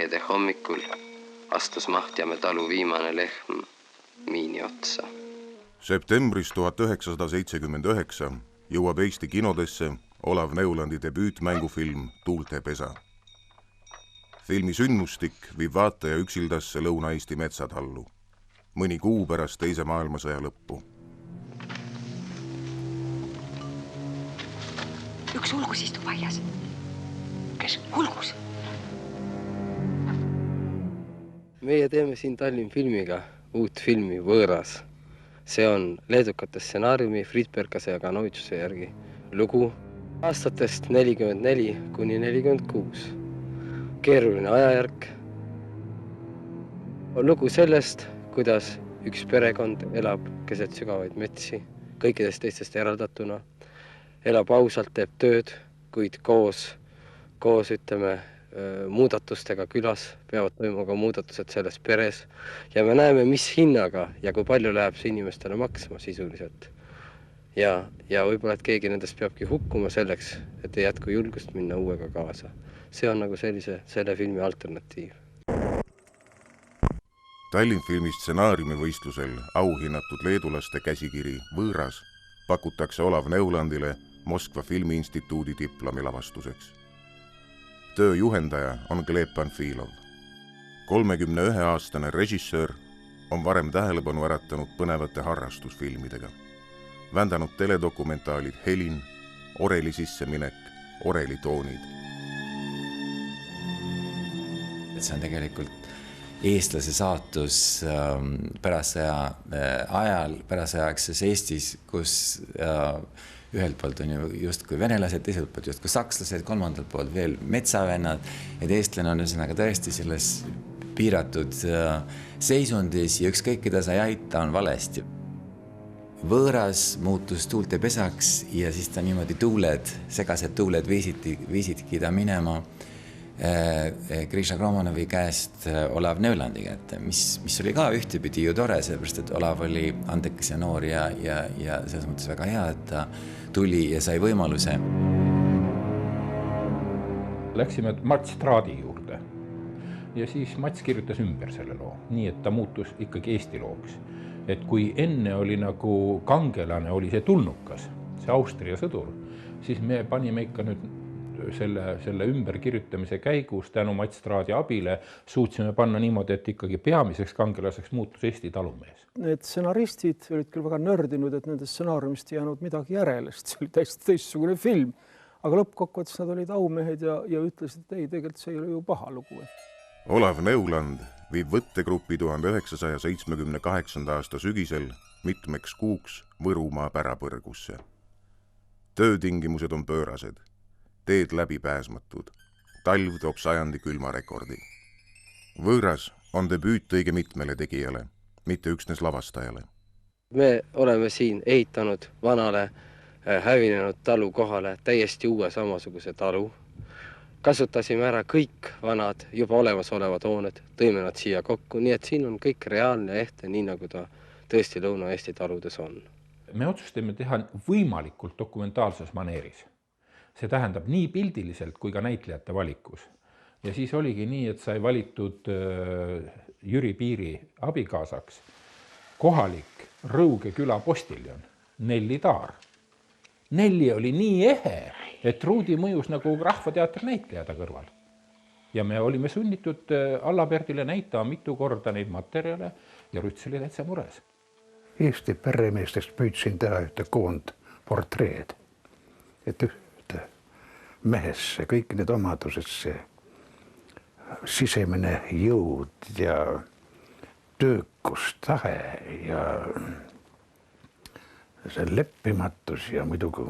reede hommikul astus Mahtjamäe talu viimane lehm miini otsa. Septembris 1979 jõuab Eesti kinodesse Olav Neulandi debüütmängufilm Tuulte pesa. Filmi sündmustik viib vaataja üksildasse Lõuna-Eesti metsatallu, mõni kuu pärast teise maailmasõja lõppu. Üks hulgus istub aias. Kes? Hulgus. Meie teeme siin Tallinn filmiga uut filmi Võõras. See on leedukate stsenaariumi Frit Perkase ja Kanovitsuse järgi lugu aastatest 44 kuni 46. Keeruline ajajärk on lugu sellest, kuidas üks perekond elab keset sügavaid metsi, kõikidest teistest eraldatuna, elab ausalt, teeb tööd, kuid koos ütleme, muudatustega külas peavad toimuma ka muudatused selles peres ja me näeme, mis hinnaga ja kui palju läheb see inimestele maksma sisuliselt. Ja võib-olla, et keegi nendest peabki hukkuma selleks, et ei jätku julgust minna uuega kaasa. See on nagu selle filmi alternatiiv. Tallinn filmi stsenaariumi võistlusel auhinnatud leedulaste käsikiri Võõras pakutakse Olav Neulandile Moskva filmiinstituudi diplomi lavastuseks. Töö juhendaja on Gleb Panfilov. 31-aastane režissöör on varem tähelepanu äratanud põnevate harrastusfilmidega. Vändanud teledokumentaalid Helin, Oreli sisseminek, Oreli toonid. See on tegelikult eestlase saatus pärasõjaaegses Eestis, kus ühelt poolt on ju justkui venelased, teiselt poolt justkui sakslased, kolmandalt poolt veel metsavennad, et eestlane on ühesõnaga tõesti selles piiratud seisundis ja ükskõik, keda sa ei aita, on valesti. Võõras muutus Tuulte pesaks ja siis ta niimoodi segased tuuled viisidki ta minema Grisha Kromanovi käest Olav Neulandi kätte, mis oli ka ühtepidi ju tore, sellepärast, et Olav oli andekas ja noor ja selles mõttes väga hea, et ta tuli ja sai võimaluse. Läksime Mats Traadi juurde ja siis Mats kirjutas ümber selle loo, nii et ta muutus ikkagi Eesti looks. Et kui enne oli nagu kangelane, oli see tulnukas, see Austria sõdur, siis me panime ikka nüüd selle ümberkirjutamise käigus tänu Mats Traadi abile suutsime panna niimoodi, et ikkagi peamiseks kangelaseks muutus Eesti talumees. Need stsenaristid olid küll väga nördinud, et nendest stsenaariumist ei jäänud midagi järele, sest see oli täiesti teistsugune film. Aga lõppkokkuvõttes nad olid aumehed ja ütlesid, et ei, tegelikult see ei ole ju paha lugu. Olav Neuland viib võttegrupi 1978. aasta sügisel mitmeks kuuks Võrumaa pärapõrgusse. Töötingimused on pöörased. Teed läbipääsmatud. Talv toob sajandi külmarekordi. Võõras on debüüt õige mitmele tegijale, mitte üksnes lavastajale. Me oleme siin ehitanud vanale hävinenud talu kohale täiesti uue samasuguse talu. Kasutasime ära kõik vanad, juba olemasolevad hooned, tõime nad siia kokku, nii et siin on kõik reaalne ehte, nii nagu ta tõesti Lõuna-Eesti taludes on. Me otsustame teha võimalikult dokumentaalses maneeris. See tähendab nii pildiliselt kui ka näitlejate valikus. Ja siis oligi nii, et sai valitud Jüri Piiri abikaasaks kohalik Rõuge küla postiljon, Nelli Taar. Nelli oli nii ehe, et Ruudi mõjus nagu rahvateatri näitlejada kõrval. Ja me olime sunnitud Alla-Perdile näitama mitu korda neid materjale ja Rüts oli täitsa mures. Eesti peremeestest püüdsin teha ühte koondportreed, et mehesse, kõik need omadused, see sisemine jõud ja töökus, tahe ja see leppimatus ja muidugi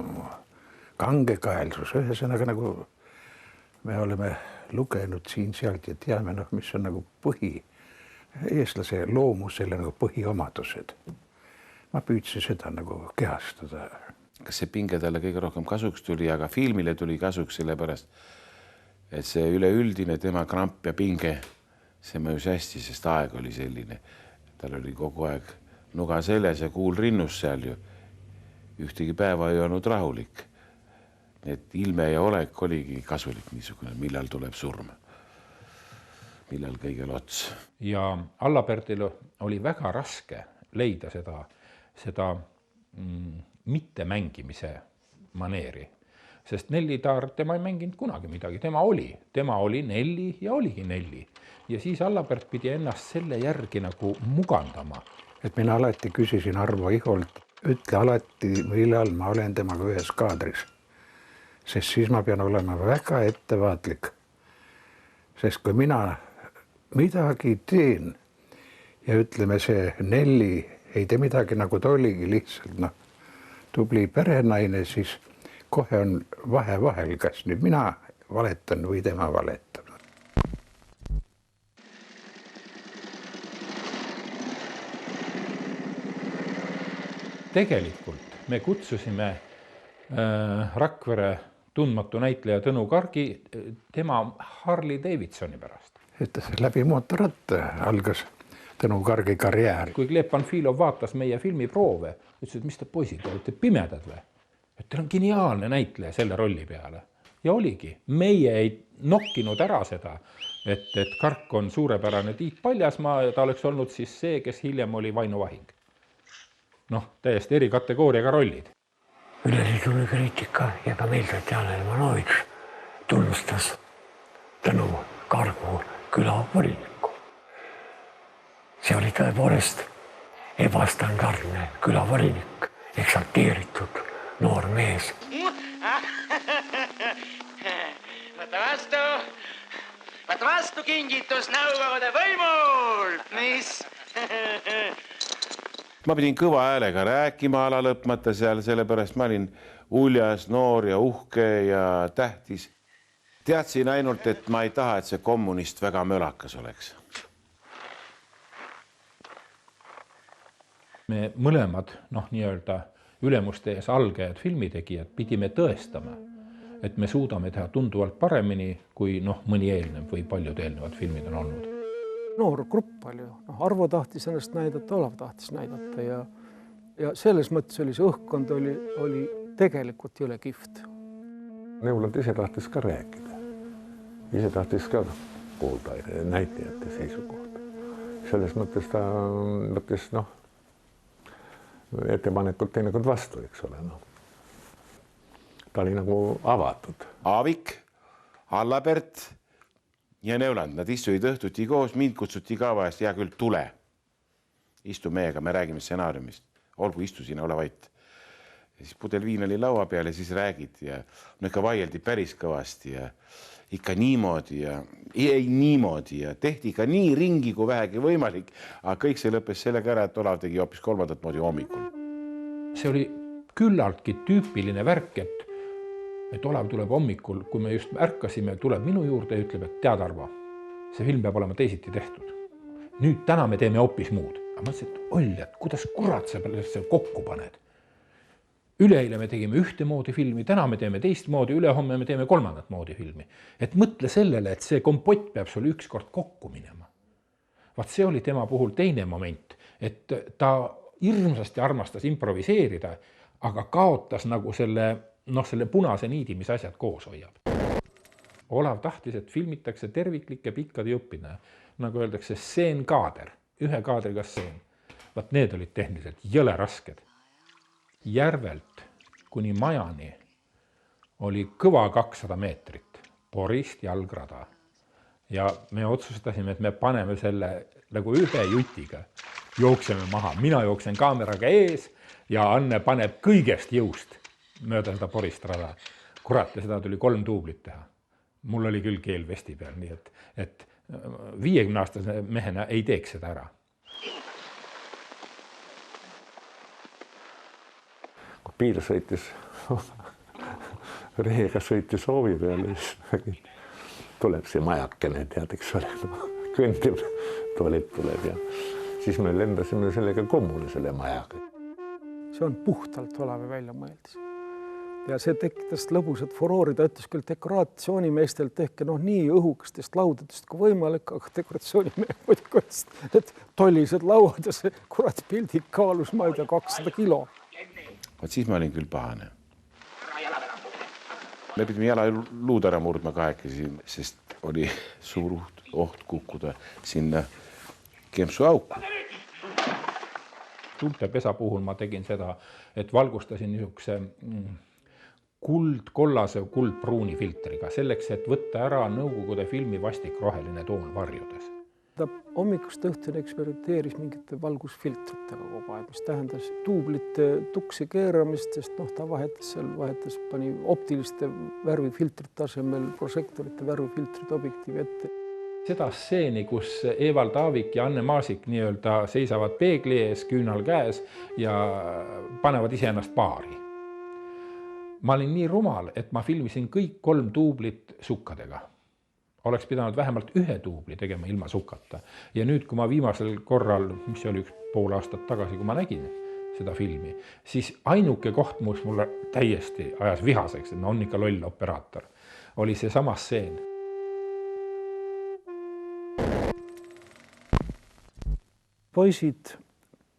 kangekaelsus, ühesõnaga nagu me oleme lugenud siin-sealt ja teame, mis on nagu eestlase loomusele nagu põhiomadused. Ma püüdsin seda nagu kehastada. Kas see pinge talle kõige rohkem kasuks tuli, aga filmile tuli kasuks sellepärast, et see üleüldine tema kramp ja pinge, see mõjus hästi, sest aeg oli selline. Tal oli kogu aeg nuga seljas ja kuul rinnus seal ju. Ühtegi päeva ei olnud rahulik. Et ilme ja olek oligi kasulik niisugune, millal tuleb surm. millal kõigel ots. Ja Allabertil oli väga raske leida seda mittemängimise maneeri. Sest Nelli Taar, tema ei mänginud kunagi midagi, tema oli Nelli ja oligi Nelli. Ja siis Allabert pidi ennast selle järgi nagu mugandama. Et mina alati küsisin Arvo Iholt, ütle alati, millal ma olen temaga ühes kaadris. Sest siis ma pean olema väga ettevaatlik. Sest kui mina midagi teen ja ütleme see Nelli ei tee midagi nagu ta oligi lihtsalt, tubli perenaine, siis kohe on vahe vahel, kas nüüd mina valetan või tema valetab. Tegelikult me kutsusime Rakvere tundmatu näitleja Tõnu Kargi tema Harley Davidsoni pärast. Et läbi mootorratta algas Tõnu Kargi karjäär. Kui Gleb Panfilov vaatas meie filmiproove, ütles, et mis te poisid, olete pimedad või? Et teil on geniaalne näitleja selle rolli peale. Ja oligi. Meie ei nokkinud ära seda, et Kark on suurepärane Tiit Paljasmaa ja ta oleks olnud siis see, kes hiljem oli Vaino Vahing. Täiesti eri kategooriaga rollid. Üleliidune kriitika ja ka meil Tatjana Elmanovitš tunnustas Tõnu Kargu külavolinikku. See oli tõepoolest ebastandardne külavolinik, eksalteeritud noor mees. Võta vastu kingitus Nõukogude võimult, mis? Ma pidin kõva häälega rääkima ala lõpmata seal, sellepärast ma olin uljas, noor ja uhke ja tähtis. Teadsin ainult, et ma ei taha, et see kommunist väga mölakas oleks. Me mõlemad, nii-öelda ülemuste ees algajad filmitegijad pidime tõestama, et me suudame teha tunduvalt paremini, kui mõni eelnev või paljud eelnevad filmid on olnud. Noor grupp oli. Arvo tahtis ennast näidata, Olav tahtis näidata ja selles mõttes oli see õhkkond oli tegelikult jõle kihvt. Neuland ise tahtis ka rääkida. Ise tahtis ka kuulda näitajate seisukohta. Selles mõttes ta võttis ettepanekud teinekord vastu, eks ole. Ta oli nagu avatud. Aavik, Allabert ja Neuland, nad istuid õhtuti koos, mind kutsuti ka vahest, hea küll, tule. Istu meiega, me räägime stsenaariumist. Olgu, istu siin, ole vait. Ja siis pudel viin oli laua peal ja siis räägid ja ikka vaieldi päris kõvasti ja ikka niimoodi ja ei niimoodi ja tehti ikka nii ringi kui vähegi võimalik, aga kõik see lõppes sellega ära, et Olav tegi hoopis kolmandat moodi hommikul. See oli küllaltki tüüpiline värk, et Olav tuleb hommikul, kui me just ärkasime, tuleb minu juurde ja ütleb, et tead Arvo, see film peab olema teisiti tehtud. Nüüd täna me teeme hoopis muud. Aga mõtlesin, et oljad, kuidas kurat sa selle kokku paned? Üleeile me tegime ühtemoodi filmi, täna me teeme teistmoodi, ülehomme me teeme kolmandat moodi filmi. Et mõtle sellele, et see kompott peab sul ükskord kokku minema. Vaat see oli tema puhul teine moment, et ta hirmsasti armastas improviseerida, aga kaotas nagu selle punase niidi, mis asjad koos hoiab. Olav tahtis, et filmitakse terviklikke pikkade juppina, nagu öeldakse, stseenkaader, ühe kaadriga stseen. Vaat need olid tehniliselt jõle rasked. Järvelt kuni majani oli kõva 200 meetrit, porist jalgrada. Ja me otsustasime, et me paneme selle nagu ühe jutiga, jookseme maha. Mina jooksen kaameraga ees ja Anne paneb kõigest jõust mööda seda porist rada. Kurat, ja seda tuli 3 duublit teha. Mul oli küll keel vesti peal, nii et 50-aastase mehena ei teeks seda ära. Kui Piir sõitis, reega sõitis hoovi peale, siis tuleb see majakene, tead, eks ole, kõndib, toolib tuleb ja siis me lendasime sellega kommule selle majaga. See on puhtalt Olavi välja mõeldis. Ja see tekitas lõbusat furoori, ta ütles küll dekoratsioonimeestelt tehke nii õhukestest laudadest kui võimalik, aga dekoratsioonimehed muidugi ütles, et tollised lauad ja see kurat pildid kaalus, ma ei tea, 200 kilo. Vaat siis ma olin küll pahane. Me pidime jala luud ära murdma kahekesi, sest oli suur oht kukkuda sinna kempsuauku. Tuultepesa puhul ma tegin seda, et valgustasin niisuguse kollase kuldpruuni filtriga, selleks, et võtta ära Nõukogude filmi vastik roheline toon varjudes. Ta hommikust õhtuni eksperimenteeris mingite valgusfiltritega kogu aeg, mis tähendas duublite tuksi keeramist, sest ta vahetas, pani optiliste värvifiltrite asemel prožektorite värvifiltrid objektiivi ette. Seda stseeni, kus Evald Aavik ja Anne Maasik nii-öelda seisavad peegli ees, küünal käes ja panevad iseennast paari. Ma olin nii rumal, et ma filmisin kõik 3 duublit sukkadega. Oleks pidanud vähemalt 1 duubli tegema ilma sukkata. Ja nüüd, kui ma viimasel korral, mis oli 1,5 aastat tagasi, kui ma nägin seda filmi, siis ainuke koht, mis mulle täiesti ajas vihaseks, et on ikka loll operaator, oli see sama stseen. Poisid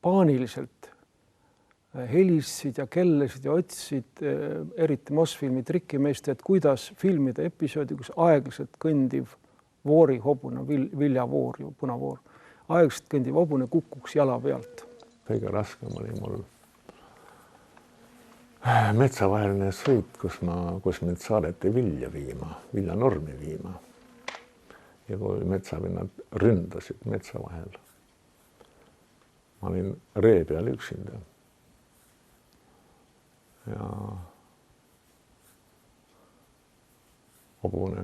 paaniliselt helistasid ja kellesid ja otsisid eriti Mosfilmi trikimeeste, et kuidas filmida episoodi, kus aeglaselt kõndiv voori hobune, viljavoor ja punavoor, aeglaselt kõndiv hobune kukuks jala pealt. Kõige raskem oli mul metsavaheline sõit, kus mind saadeti viljanormi viima. Ja kui metsavinnad ründasid metsa vahel, ma olin ree peal üksinda. Ja hobune,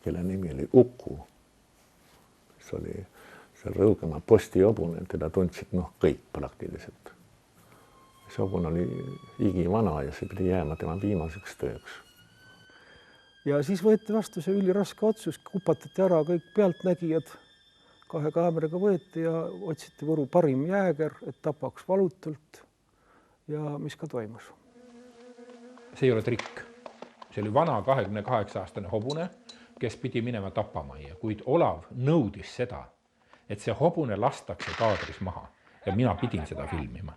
kelle nimi oli Uku, mis oli seal Rõugemaa posti hobune, teda tundsid kõik praktiliselt. See hobune oli igivana ja see pidi jääma tema viimaseks tööks. Ja siis võeti vastu see üliraske otsus, kupatati ära kõik pealtnägijad, 2 kaameraga võeti ja otsiti Võru parim jääger, et tapaks valutult ja mis ka toimus. See ei ole trikk. See oli vana 28-aastane hobune, kes pidi minema tapamajja, kuid Olav nõudis seda, et see hobune lastakse kaadris maha ja mina pidin seda filmima.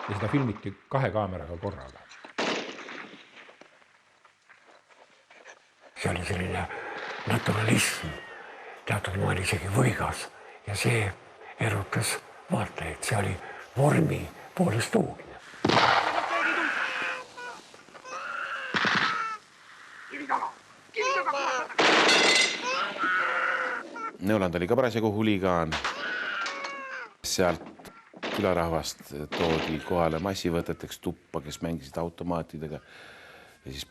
Ja seda filmiti 2 kaameraga korraga. See oli selline naturalism, teatud moel isegi võigas ja see erutas vaatajaid, see oli vormi poolest uudne. Neuland oli ka parasjagu huligaan. Sealt külarahvast toodi kohale massivõteteks tuppa, kes mängisid automaatidega ja siis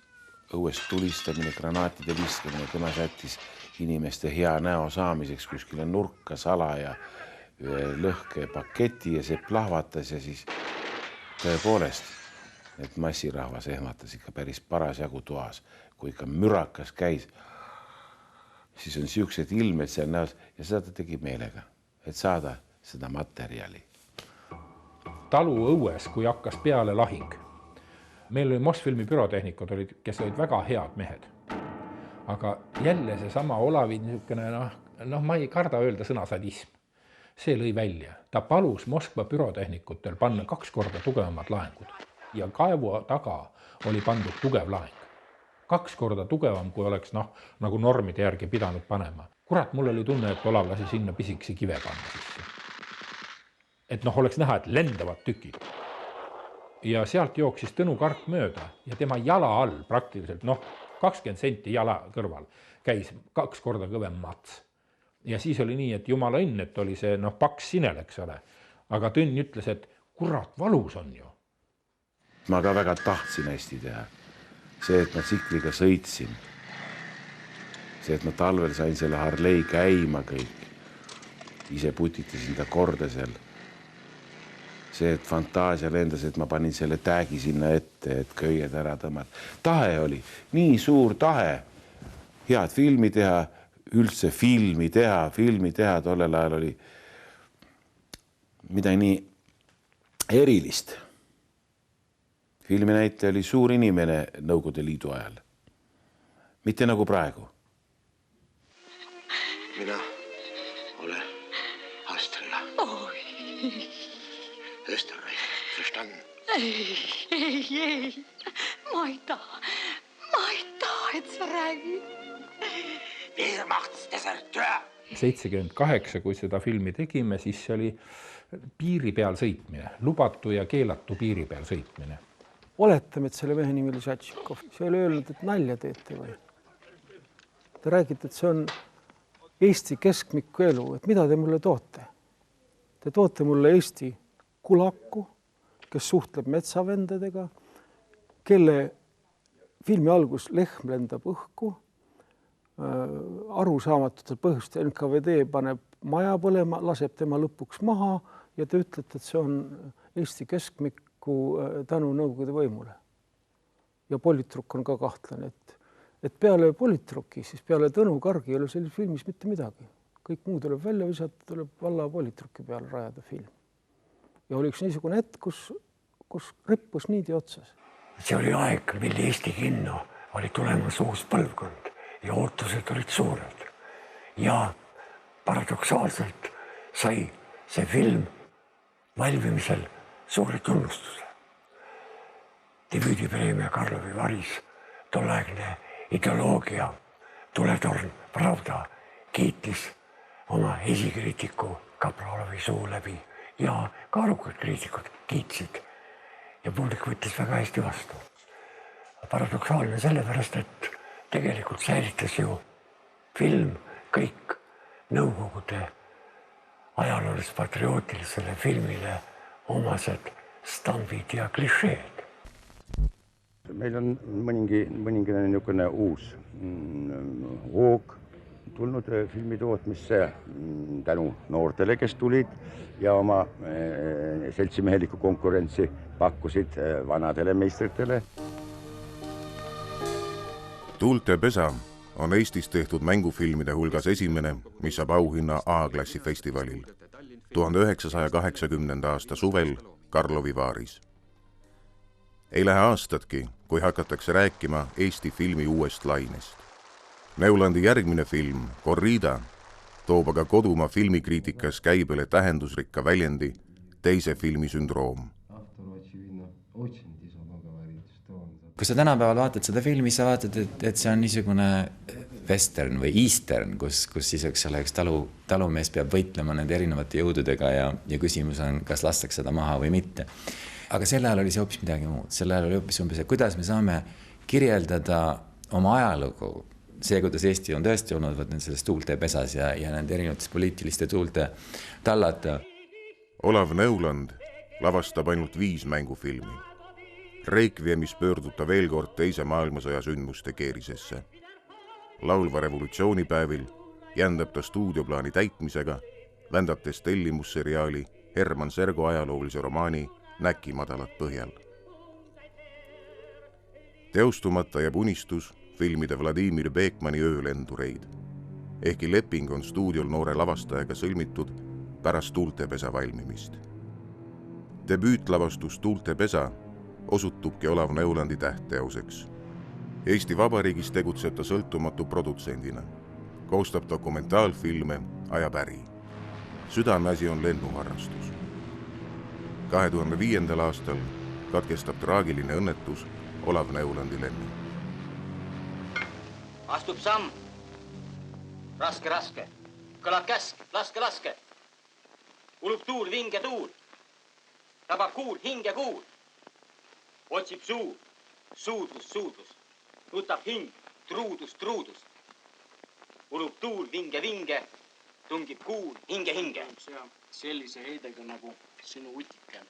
õuest tulistamine, granaatide viskamine, tema sättis inimeste hea näo saamiseks kuskile nurka sala ja lõhke paketi ja see plahvatas ja siis tõepoolest, et massirahvas ehmatas ikka päris parasjagu toas, kui ikka mürakas käis, siis on siuksed ilmed seal näos ja seda ta tegi meelega, et saada seda materjali. Talu õues, kui hakkas peale lahing, meil oli Mosfilmi pürotehnikud, kes olid väga head mehed. Aga jälle see sama Olavi niisugune, ma ei karda öelda sõna sadism. See lõi välja. Ta palus Moskva bürotehnikutel panna 2 korda tugevamad laengud. Ja kaevu taga oli pandud tugev laeng. 2 korda tugevam, kui oleks nagu normide järgi pidanud panema. Kurat, mul oli tunne, et Olav lasi sinna pisikesi kive panna sisse. Et oleks näha, et lendavad tükid. Ja sealt jooksis Tõnu Kark mööda ja tema jala all praktiliselt 20 senti jala kõrval käis 2 korda kõvem mats. Ja siis oli nii, et jumala õnn, et oli see paks sinel, eks ole. Aga Tõnn ütles, et kurat, valus on ju. Ma ka väga tahtsin hästi teha. See, et ma tsikliga sõitsin. See, et ma talvel sain selle Harley käima kõik. Ise putitasin ta korda seal. See, et fantaasia lendas, et ma panin selle täägi sinna ette, et köied ära tõmmata. Tahe oli, nii suur tahe. Head filmi teha, üldse filmi teha, tollel ajal oli midagi nii erilist. Filminäitaja oli suur inimene Nõukogude Liidu ajal. Mitte nagu praegu. Mina olen Astria. Österreich, verstanden? Ei. Ma ei taha, et sa räägid. Wehrmachtsdeserteur. 78, kui seda filmi tegime, siis see oli piiri peal sõitmine, lubatu ja keelatu piiri peal sõitmine. Oletame, et selle mehe nimi oli Šatšikov. See oli öelnud, et nalja teete või? Te räägite, et see on Eesti keskmiku elu, et mida te mulle toote? Te toote mulle Eesti kulaku, kes suhtleb metsavendadega, kelle filmi algus lehm lendab õhku, arusaamatutel põhjustel NKVD paneb maja põlema, laseb tema lõpuks maha ja te ütlete, et see on Eesti keskmiku tänu Nõukogude võimule. Ja politruk on ka kahtlane, et peale politruki, siis peale Tõnu Kargi ei ole selles filmis mitte midagi. Kõik muu tuleb välja visata, tuleb valla politruki peale rajada film. Ja oli üks niisugune hetk, kus rippus niidi otsas. See oli aeg, mil Eesti kinno oli tulemas uus põlvkond ja ootused olid suured. Ja paradoksaalselt sai see film valmimisel suure tunnustuse. Debüüdipreemia Karlovi Varis, tolleaegne ideoloogia, tuletorn Pravda kiitis oma esikriitiku Kapralovi suu läbi ja kaarukad kriitikud kiitsid ja publik võttis väga hästi vastu. Paradoksaalne sellepärast, et tegelikult säilitas ju film kõik Nõukogude ajaloolis patriootilisele filmile omased stambid ja klišeed. Meil on mõningane niisugune uus hoog tulnud filmitootmisse tänu noortele, kes tulid ja oma seltsimeheliku konkurentsi pakkusid vanadele meistritele. Tuulte pesa on Eestis tehtud mängufilmide hulgas esimene, mis saab auhinna A-klassi festivalil 1980. aasta suvel Karlovi Vaaris. Ei lähe aastatki, kui hakatakse rääkima Eesti filmi uuest lainest. Neulandi järgmine film, Corrida, toob aga kodumaa filmikriitikas käibele tähendusrikka väljendi teise filmi sündroom. Kui sa tänapäeval vaatad seda filmi, sa vaatad, et see on niisugune western või eastern, kus siis üks talumees peab võitlema nende erinevate jõududega ja küsimus on, kas lastakse seda maha või mitte. Aga sel ajal oli see hoopis midagi muud. Sel ajal oli hoopis umbes, kuidas me saame kirjeldada oma ajalugu, see, kuidas Eesti on tõesti olnud selles tuulte pesas ja nende erinevates poliitiliste tuulte tallata. Olav Neuland lavastab ainult 5 mängufilmi. Requiemis pöördub ta veel kord teise maailmasõja sündmuste keerisesse. Laulva revolutsioonipäevil jändab ta stuudioplaani täitmisega, vändates tellimusseriaali Herman Sergo ajaloolise romaani Näki madalat põhjal. Teostumata jääb unistus filmida Vladimir Beekmani öölendureid. Ehkki leping on stuudiol noore lavastajaga sõlmitud pärast Tuultepesa valmimist. Debüütlavastus Tuultepesa osutubki Olav Neulandi tähtteoseks. Eesti Vabariigis tegutseb ta sõltumatu produtsendina. Koostab dokumentaalfilme, ajab äri. Südameasi on lennuharrastus. 2005. aastal katkestab traagiline õnnetus Olav Neulandi lennu. Astub samm. Raske. Kõlab käsk. Laske. Ulub tuul, vinge tuul. Tabab kuul, hinge kuul. Otsib suu. Suudlus. Nutab hing. Truudus. Ulub tuul, vinge. Tungib kuul, hinge. Sellise heidega nagu sinu utikene.